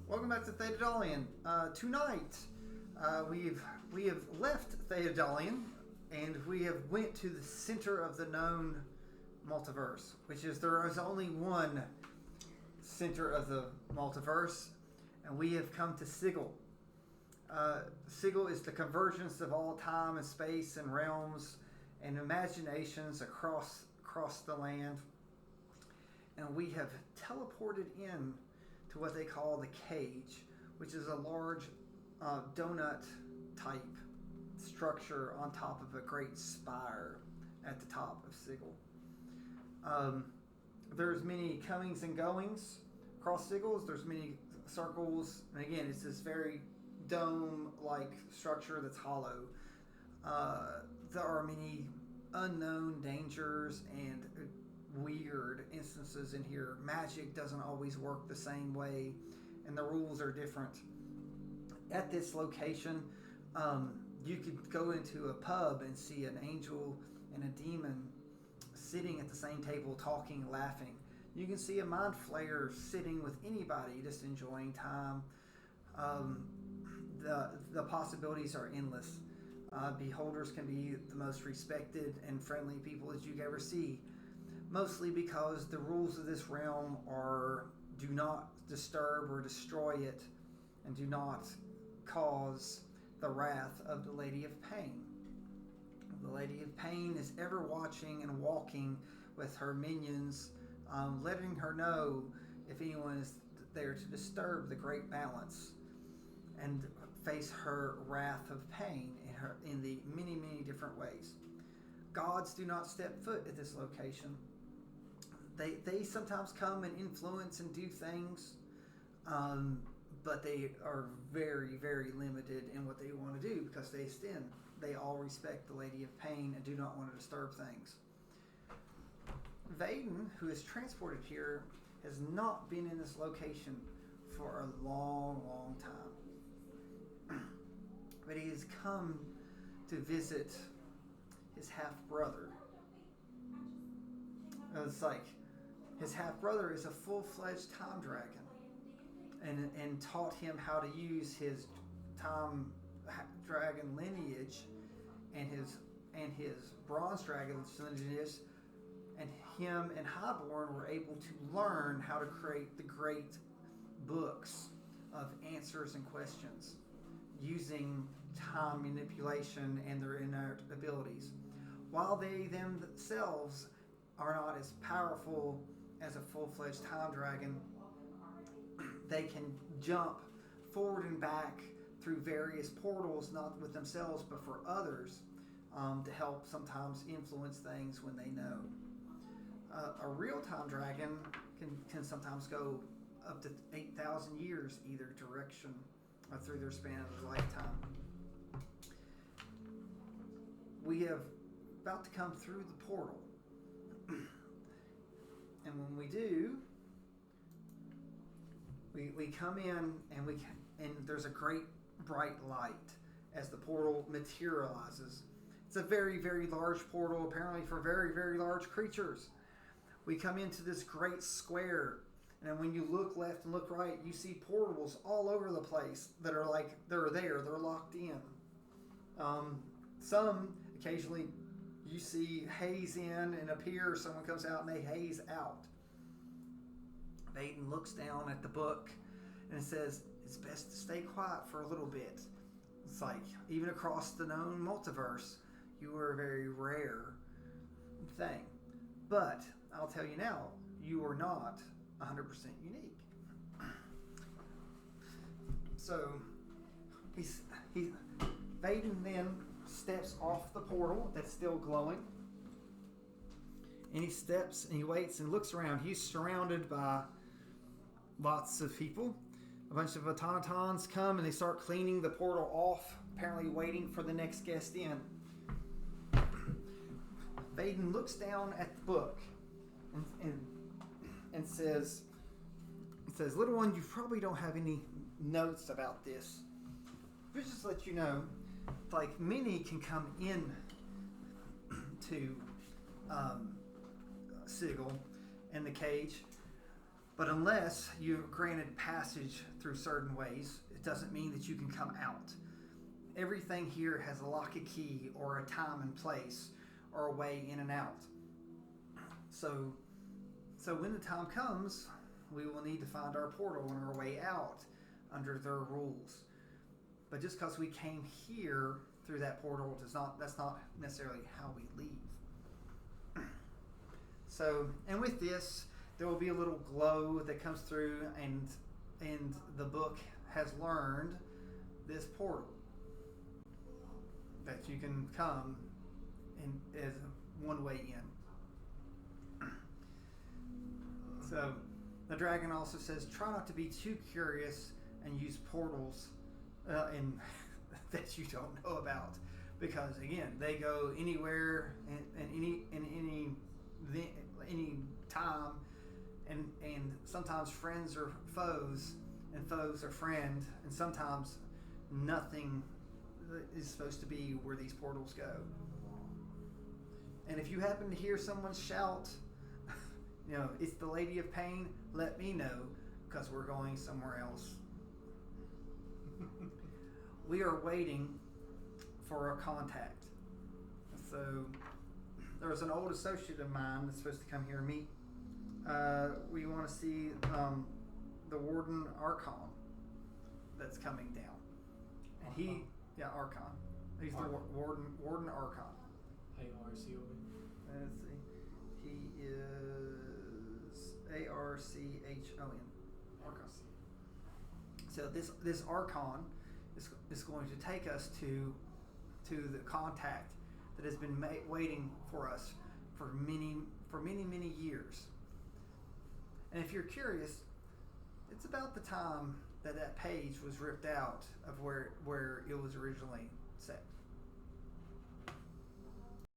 Welcome back to Thetadolyon. Tonight, we have left Thetadolyon, and we have went to the center of the known multiverse, which is there is only one center of the multiverse, and we have come to Sigil. Sigil is the convergence of all time and space and realms and imaginations across the land, and we have teleported in to what they call the cage, which is a large donut type structure on top of a great spire at the top of Sigil. There's many comings and goings across Sigils. There's many circles, and again, it's this very dome-like structure that's hollow. There are many unknown dangers and weird instances in here. Magic doesn't always work the same way, and the rules are different. At this location, you could go into a pub and see an angel and a demon sitting at the same table, talking, laughing. You can see a mind flayer sitting with anybody, just enjoying time. The possibilities are endless. Beholders can be the most respected and friendly people that you could ever see. Mostly because the rules of this realm are do not disturb or destroy it, and do not cause the wrath of the Lady of Pain. The Lady of Pain is ever watching and walking with her minions, letting her know if anyone is there to disturb the great balance and face her wrath of pain in the many different ways. Gods do not step foot at this location. They sometimes come and influence and do things, but they are very limited in what they want to do because they all respect the Lady of Pain and do not want to disturb things. Vaden, who is transported here, has not been in this location for a long time. But he has come to visit his half-brother. It's like his half-brother is a full-fledged time dragon and taught him how to use his time dragon lineage and his bronze dragon lineage, and him and Highborn were able to learn how to create the great books of answers and questions using time manipulation and their innate abilities. While they themselves are not as powerful as a full-fledged time dragon, they can jump forward and back through various portals, not with themselves but for others, to help sometimes influence things when they know. A real time dragon can sometimes go up to 8,000 years either direction through their span of their lifetime. We have about to come through the portal. And when we do, we come in and there's a great bright light as the portal materializes. It's a very large portal, apparently for very large creatures. We come into this great square, and when you look left and look right, you see portals all over the place that are like they're locked in. Some occasionally you see haze in and appear, someone comes out and they haze out. Vaden looks down at the book and it says, it's best to stay quiet for a little bit. It's like, even across the known multiverse, you are a very rare thing. But I'll tell you now, you are not 100% unique. So, Vaden then steps off the portal that's still glowing. And he steps and he waits and looks around. He's surrounded by lots of people. A bunch of automatons come and they start cleaning the portal off, apparently waiting for the next guest in. Vaden looks down at the book and says, little one, you probably don't have any notes about this. But just to let you know, like, many can come in to Sigil and the cage, But unless you're granted passage through certain ways, it doesn't mean that you can come out. Everything here has a lock and key, or a time and place, or a way in and out. So when the time comes, we will need to find our portal and our way out under their rules. But just because we came here through that portal that's not necessarily how we leave. So, and with this, there will be a little glow that comes through, and the book has learned this portal that you can come in as one way in. So the dragon also says, try not to be too curious and use portals that you don't know about, because again, they go anywhere and any time, and sometimes friends are foes and foes are friends, and sometimes nothing is supposed to be where these portals go. And if you happen to hear someone shout, it's the Lady of Pain, let me know, because we're going somewhere else. We are waiting for a contact. So there's an old associate of mine that's supposed to come here and meet. We want to see the Warden Archon that's coming down. And Archon. He's the Warden Archon. A-R-C-O-N. Let's see. He is A-R-C-H-O-N. Archon. So this Archon is going to take us to the contact that has been waiting for us for many years. And if you're curious, it's about the time that page was ripped out of where it was originally set.